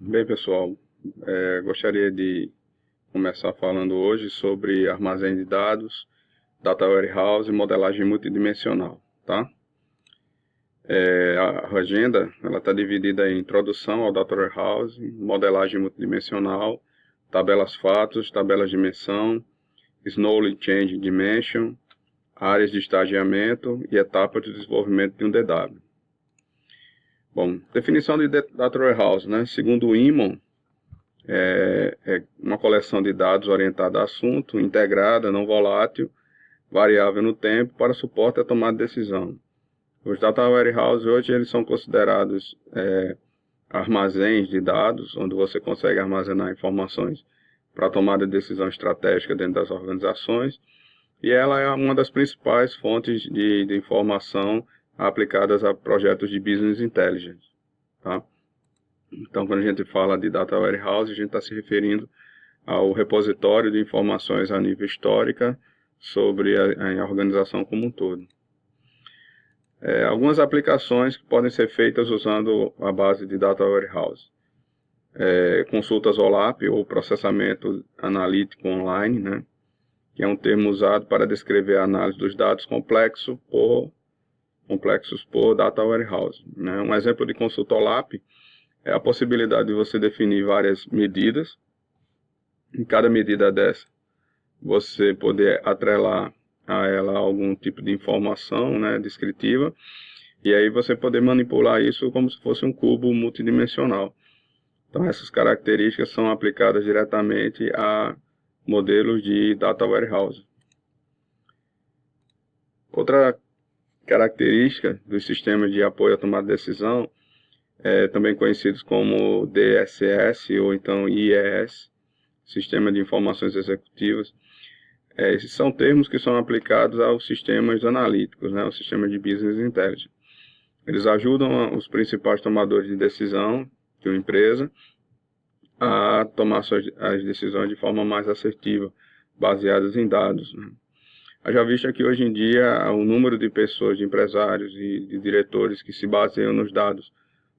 Bem, pessoal, gostaria de começar falando hoje sobre armazém de dados, Data Warehouse e modelagem multidimensional, tá? A agenda está dividida em introdução ao Data Warehouse, modelagem multidimensional, tabelas fatos, tabelas de dimensão, Knowledge Change Dimension, áreas de estagiamento e etapas de desenvolvimento de um DW. Bom, definição de Data Warehouse, né? Segundo o Imon, é uma coleção de dados orientada a assunto, integrada, não volátil, variável no tempo, para suporte à tomada de decisão. Os Data Warehouse hoje eles são considerados armazéns de dados, onde você consegue armazenar informações para tomada de decisão estratégica dentro das organizações, e ela é uma das principais fontes de informação aplicadas a projetos de Business Intelligence, tá? Então, quando a gente fala de Data Warehouse, a gente está se referindo ao repositório de informações a nível histórica sobre a organização como um todo. Algumas aplicações que podem ser feitas usando a base de Data Warehouse. Consultas OLAP, ou processamento analítico online, né? Que é um termo usado para descrever a análise dos dados complexos por Data Warehouse, né? Um exemplo de consulta OLAP é a possibilidade de você definir várias medidas. Em cada medida dessa, você poder atrelar a ela algum tipo de informação, né, descritiva, e aí você poder manipular isso como se fosse um cubo multidimensional. Então, essas características são aplicadas diretamente a modelos de Data Warehouse. Outra característica dos sistemas de apoio à tomada de decisão, também conhecidos como DSS ou então IES, Sistema de Informações Executivas. Esses são termos que são aplicados aos sistemas analíticos, né, ao sistema de Business Intelligence. Eles ajudam os principais tomadores de decisão de uma empresa a tomar as decisões de forma mais assertiva, baseadas em dados, né. Haja vista que hoje em dia o número de pessoas, de empresários e de diretores que se baseiam nos dados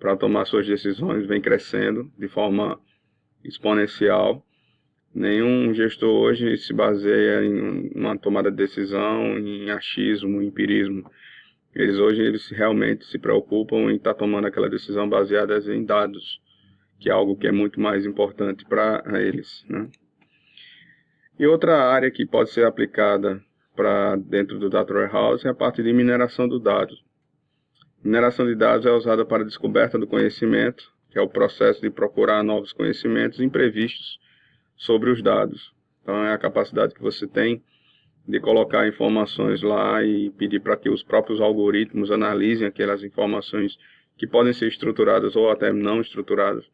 para tomar suas decisões vem crescendo de forma exponencial. Nenhum gestor hoje se baseia em uma tomada de decisão, em achismo, em empirismo. Eles realmente se preocupam em estar tomando aquela decisão baseada em dados, que é algo que é muito mais importante para eles, né? E outra área que pode ser aplicada para dentro do Data Warehouse é a parte de mineração do dados. Mineração de dados é usada para a descoberta do conhecimento, que é o processo de procurar novos conhecimentos imprevistos sobre os dados. Então, é a capacidade que você tem de colocar informações lá e pedir para que os próprios algoritmos analisem aquelas informações que podem ser estruturadas ou até não estruturadas,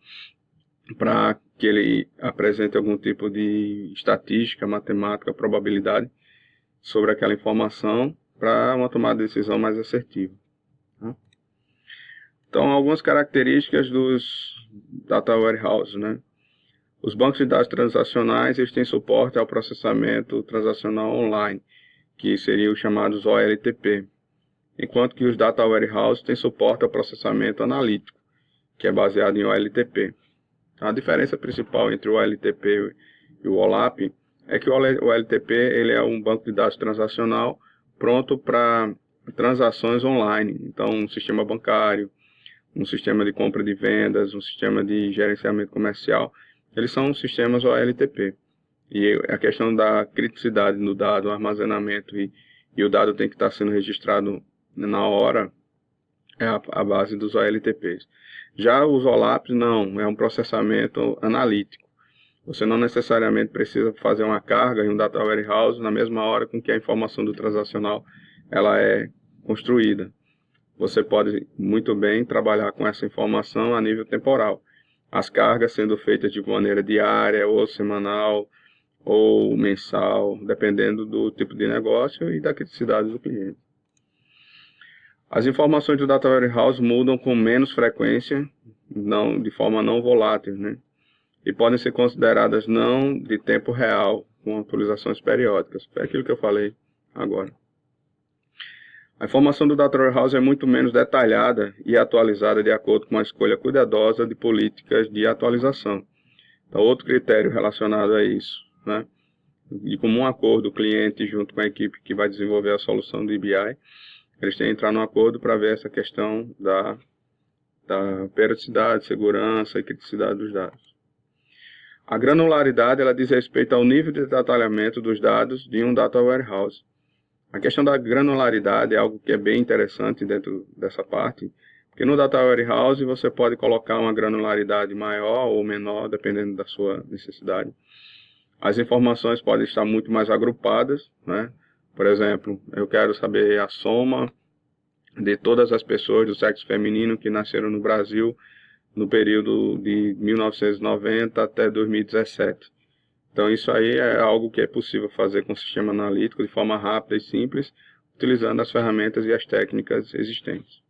para que ele apresente algum tipo de estatística, matemática, probabilidade sobre aquela informação para uma tomada de decisão mais assertiva. Então, algumas características dos Data Warehouse, né? Os bancos de dados transacionais eles têm suporte ao processamento transacional online, que seria os chamados OLTP, enquanto que os Data Warehouse têm suporte ao processamento analítico, que é baseado em OLTP. A diferença principal entre o OLTP e o OLAP é que o OLTP ele é um banco de dados transacional pronto para transações online, então um sistema bancário, um sistema de compra de vendas, um sistema de gerenciamento comercial. Eles são sistemas OLTP. E a questão da criticidade no dado, o armazenamento e o dado tem que estar sendo registrado na hora, é a base dos OLTPs. Já os OLAPs não, é um processamento analítico. Você não necessariamente precisa fazer uma carga em um Data Warehouse na mesma hora com que a informação do transacional ela é construída. Você pode muito bem trabalhar com essa informação a nível temporal. As cargas sendo feitas de maneira diária, ou semanal, ou mensal, dependendo do tipo de negócio e da criticidade do cliente. As informações do Data Warehouse mudam com menos frequência, de forma não volátil, né? E podem ser consideradas não de tempo real, com atualizações periódicas. É aquilo que eu falei agora. A informação do Data Warehouse é muito menos detalhada e atualizada de acordo com a escolha cuidadosa de políticas de atualização. Então, outro critério relacionado a isso, né? De comum acordo, o cliente junto com a equipe que vai desenvolver a solução do EBI, eles têm que entrar num acordo para ver essa questão da periodicidade, segurança e criticidade dos dados. A granularidade, ela diz respeito ao nível de detalhamento dos dados de um Data Warehouse. A questão da granularidade é algo que é bem interessante dentro dessa parte, porque no Data Warehouse você pode colocar uma granularidade maior ou menor, dependendo da sua necessidade. As informações podem estar muito mais agrupadas, né? Por exemplo, eu quero saber a soma de todas as pessoas do sexo feminino que nasceram no Brasil no período de 1990 até 2017. Então isso aí é algo que é possível fazer com o sistema analítico de forma rápida e simples, utilizando as ferramentas e as técnicas existentes.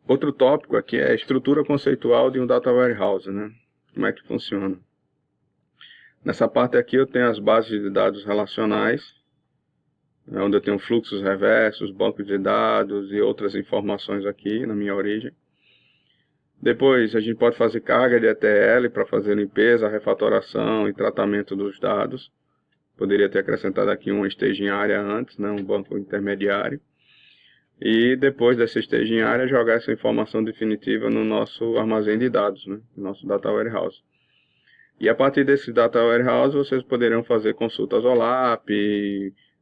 Outro tópico aqui é a estrutura conceitual de um Data Warehouse, né? Como é que funciona? Nessa parte aqui eu tenho as bases de dados relacionais, onde eu tenho fluxos reversos, bancos de dados e outras informações aqui na minha origem. Depois a gente pode fazer carga de ETL para fazer limpeza, refatoração e tratamento dos dados. Poderia ter acrescentado aqui uma staging area antes, né, um banco intermediário. E depois dessa staging area jogar essa informação definitiva no nosso armazém de dados, né, no nosso Data Warehouse. E a partir desse Data Warehouse vocês poderiam fazer consultas OLAP,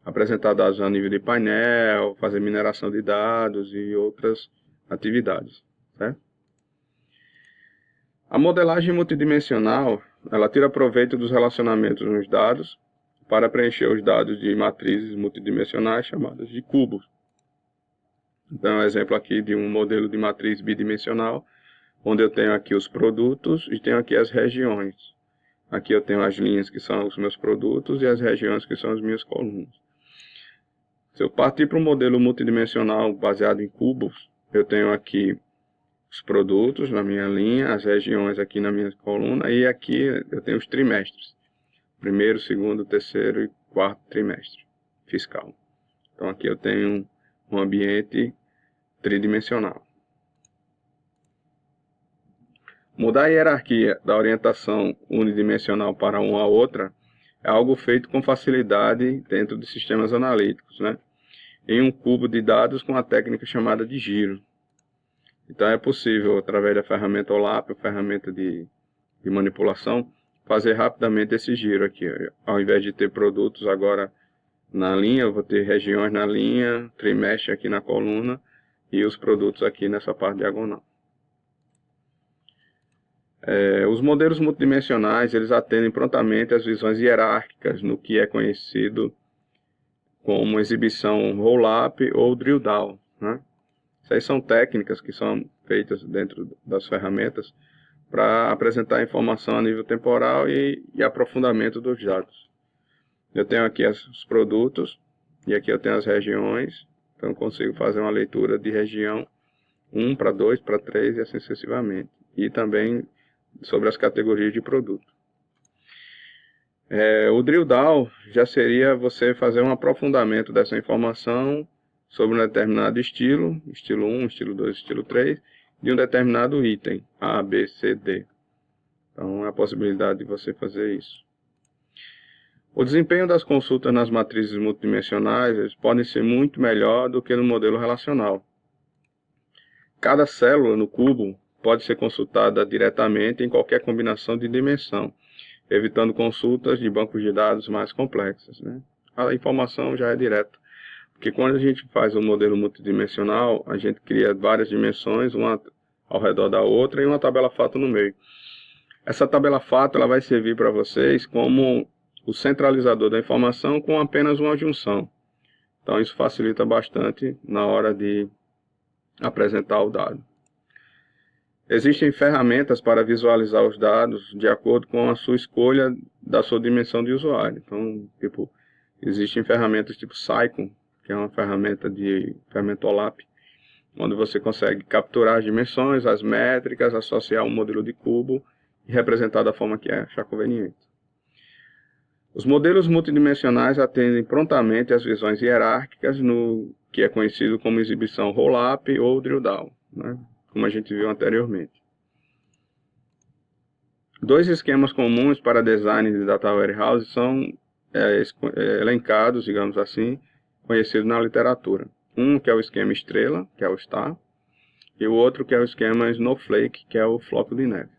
apresentar dados a nível de painel, fazer mineração de dados e outras atividades, certo? A modelagem multidimensional, ela tira proveito dos relacionamentos nos dados para preencher os dados de matrizes multidimensionais chamadas de cubos. Então, um exemplo aqui de um modelo de matriz bidimensional, onde eu tenho aqui os produtos e tenho aqui as regiões. Aqui eu tenho as linhas que são os meus produtos e as regiões que são as minhas colunas. Se eu partir para um modelo multidimensional baseado em cubos, eu tenho aqui os produtos na minha linha, as regiões aqui na minha coluna, e aqui eu tenho os trimestres. Primeiro, segundo, terceiro e quarto trimestre fiscal. Então aqui eu tenho um ambiente tridimensional. Mudar a hierarquia da orientação unidimensional para uma outra é algo feito com facilidade dentro de sistemas analíticos, né? Em um cubo de dados com a técnica chamada de giro. Então é possível, através da ferramenta OLAP, a ferramenta de manipulação, fazer rapidamente esse giro aqui. Ao invés de ter produtos agora na linha, eu vou ter regiões na linha, trimestre aqui na coluna e os produtos aqui nessa parte diagonal. Os modelos multidimensionais, eles atendem prontamente às visões hierárquicas no que é conhecido como exibição roll-up ou drill down, né? Isso aí são técnicas que são feitas dentro das ferramentas para apresentar informação a nível temporal e aprofundamento dos dados. Eu tenho aqui os produtos e aqui eu tenho as regiões, então eu consigo fazer uma leitura de região 1 para 2 para 3 e assim sucessivamente. E também sobre as categorias de produto. O drill down já seria você fazer um aprofundamento dessa informação sobre um determinado estilo 1, estilo 2, estilo 3, de um determinado item, A, B, C, D. Então, é a possibilidade de você fazer isso. O desempenho das consultas nas matrizes multidimensionais, eles podem ser muito melhor do que no modelo relacional. Cada célula no cubo pode ser consultada diretamente em qualquer combinação de dimensão, evitando consultas de bancos de dados mais complexas, né? A informação já é direta. Porque quando a gente faz um modelo multidimensional, a gente cria várias dimensões, uma ao redor da outra e uma tabela fato no meio. Essa tabela fato ela vai servir para vocês como o centralizador da informação com apenas uma junção. Então isso facilita bastante na hora de apresentar o dado. Existem ferramentas para visualizar os dados de acordo com a sua escolha da sua dimensão de usuário. Então, existem ferramentas tipo Cycon, que é uma ferramenta OLAP, onde você consegue capturar as dimensões, as métricas, associar um modelo de cubo e representar da forma que achar conveniente. Os modelos multidimensionais atendem prontamente às visões hierárquicas no que é conhecido como exibição roll-up ou drill-down, né? Como a gente viu anteriormente. Dois esquemas comuns para design de Data Warehouse são elencados, digamos assim, conhecidos na literatura. Um que é o esquema estrela, que é o star, e o outro que é o esquema snowflake, que é o floco de neve.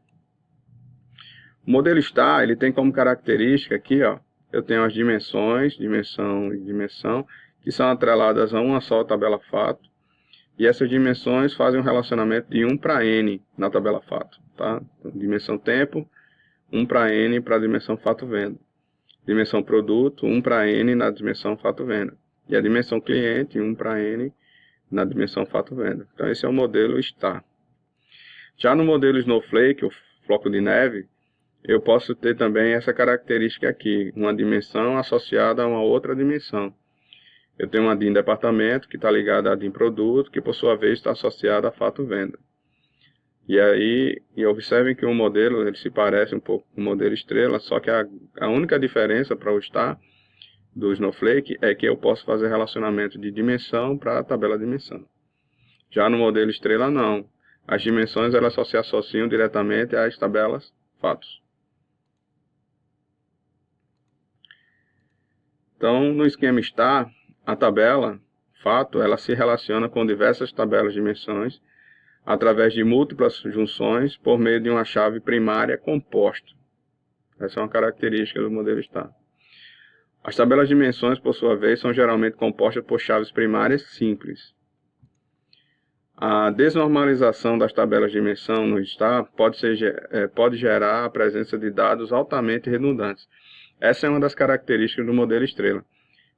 O modelo star, ele tem como característica aqui, ó, eu tenho as dimensões, dimensão e dimensão, que são atreladas a uma só tabela fato, e essas dimensões fazem um relacionamento de 1 para n na tabela fato, tá? Então, dimensão tempo, 1 para n para a dimensão fato-venda. Dimensão produto, 1 para n na dimensão fato-venda. E a dimensão cliente, 1 para n na dimensão fato-venda. Então, esse é o modelo star. Já no modelo snowflake, o floco de neve, eu posso ter também essa característica aqui, uma dimensão associada a uma outra dimensão. Eu tenho uma DIN departamento que está ligada a DIN produto, que por sua vez está associada a fato venda. E aí, observem que o modelo ele se parece um pouco com o modelo estrela, só que a única diferença para o star do Snowflake é que eu posso fazer relacionamento de dimensão para a tabela dimensão. Já no modelo estrela não. As dimensões elas só se associam diretamente às tabelas fatos. Então, no esquema star, a tabela fato ela se relaciona com diversas tabelas de dimensões através de múltiplas junções por meio de uma chave primária composta. Essa é uma característica do modelo star. As tabelas de dimensões, por sua vez, são geralmente compostas por chaves primárias simples. A desnormalização das tabelas de dimensão no star pode gerar a presença de dados altamente redundantes. Essa é uma das características do modelo estrela.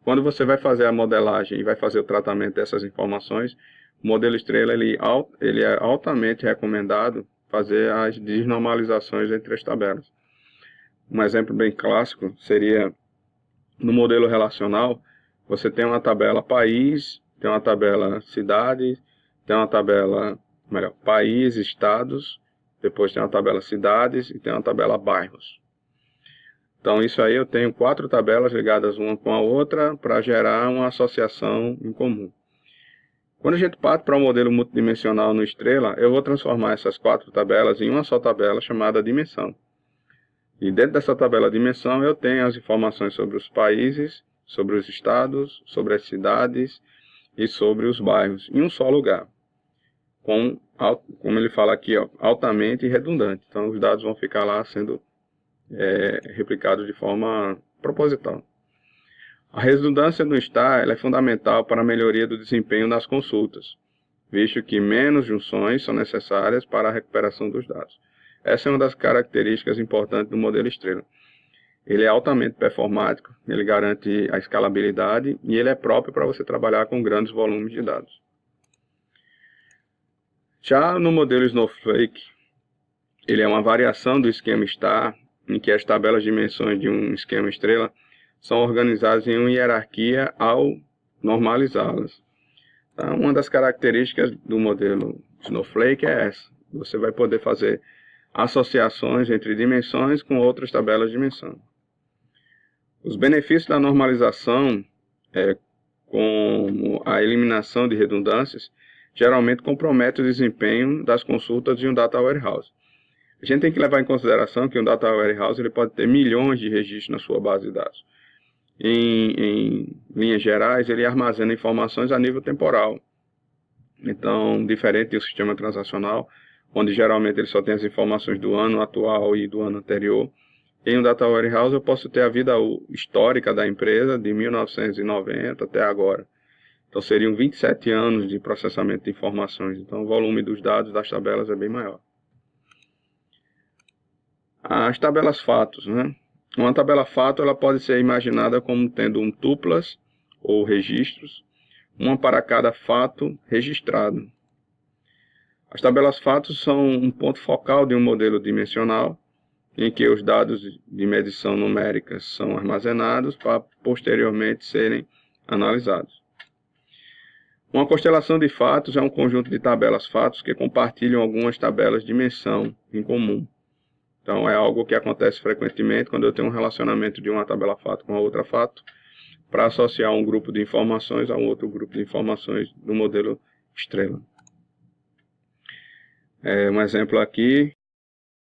Quando você vai fazer a modelagem e vai fazer o tratamento dessas informações, o modelo estrela ele é altamente recomendado fazer as desnormalizações entre as tabelas. Um exemplo bem clássico seria no modelo relacional, você tem uma tabela país, tem uma tabela cidade, tem uma tabela, país, estados, depois tem uma tabela cidades e tem uma tabela bairros. Então isso aí eu tenho 4 tabelas ligadas uma com a outra para gerar uma associação em comum. Quando a gente parte para um modelo multidimensional no Estrela, eu vou transformar essas 4 tabelas em uma só tabela chamada dimensão. E dentro dessa tabela dimensão eu tenho as informações sobre os países, sobre os estados, sobre as cidades e sobre os bairros em um só lugar. Como ele fala aqui, ó, altamente redundante. Então os dados vão ficar lá sendo replicados de forma proposital. A redundância no star ela é fundamental para a melhoria do desempenho das consultas, visto que menos junções são necessárias para a recuperação dos dados. Essa é uma das características importantes do modelo estrela. Ele é altamente performático, ele garante a escalabilidade e ele é próprio para você trabalhar com grandes volumes de dados. Já no modelo Snowflake, ele é uma variação do esquema star, em que as tabelas de dimensões de um esquema estrela são organizadas em uma hierarquia ao normalizá-las. Então, uma das características do modelo Snowflake é essa. Você vai poder fazer associações entre dimensões com outras tabelas de dimensão. Os benefícios da normalização, como a eliminação de redundâncias, geralmente comprometem o desempenho das consultas de um Data Warehouse. A gente tem que levar em consideração que um Data Warehouse ele pode ter milhões de registros na sua base de dados. Em linhas gerais, ele armazena informações a nível temporal. Então, diferente do sistema transacional, onde geralmente ele só tem as informações do ano atual e do ano anterior, em um Data Warehouse eu posso ter a vida histórica da empresa de 1990 até agora. Então, seriam 27 anos de processamento de informações. Então, o volume dos dados das tabelas é bem maior. As tabelas fatos, né? Uma tabela fato ela pode ser imaginada como tendo tuplas ou registros, uma para cada fato registrado. As tabelas fatos são um ponto focal de um modelo dimensional, em que os dados de medição numérica são armazenados para posteriormente serem analisados. Uma constelação de fatos é um conjunto de tabelas fatos que compartilham algumas tabelas de dimensão em comum. Então, é algo que acontece frequentemente quando eu tenho um relacionamento de uma tabela fato com a outra fato, para associar um grupo de informações a um outro grupo de informações do modelo estrela. Um exemplo aqui